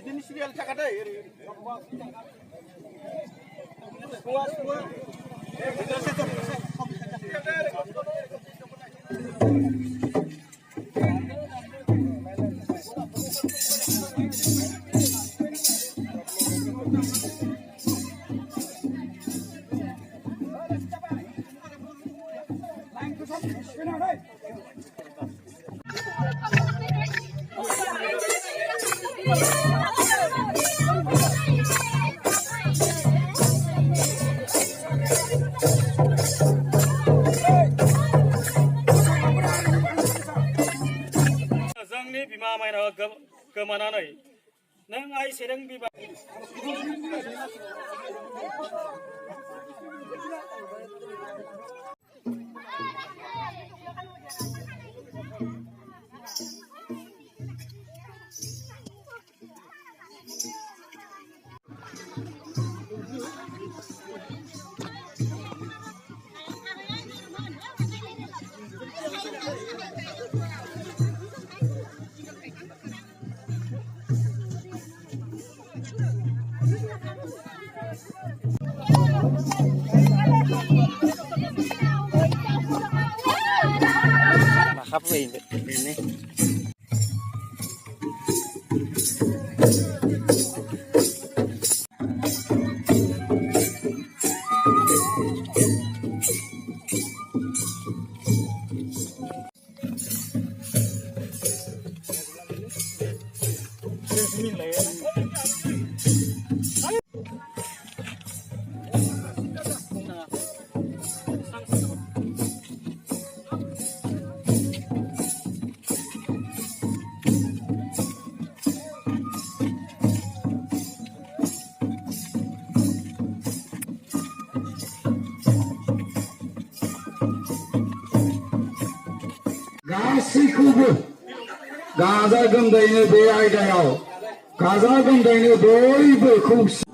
Ini serial cakap dah. जोंनि बिमा मायनावा गोमानानै नों आइ सेरें बिबारครับini गासैखौबो गाजा गोमजायैनो बे आयदायाव गाजा गोमजायैनो बयबो खौसे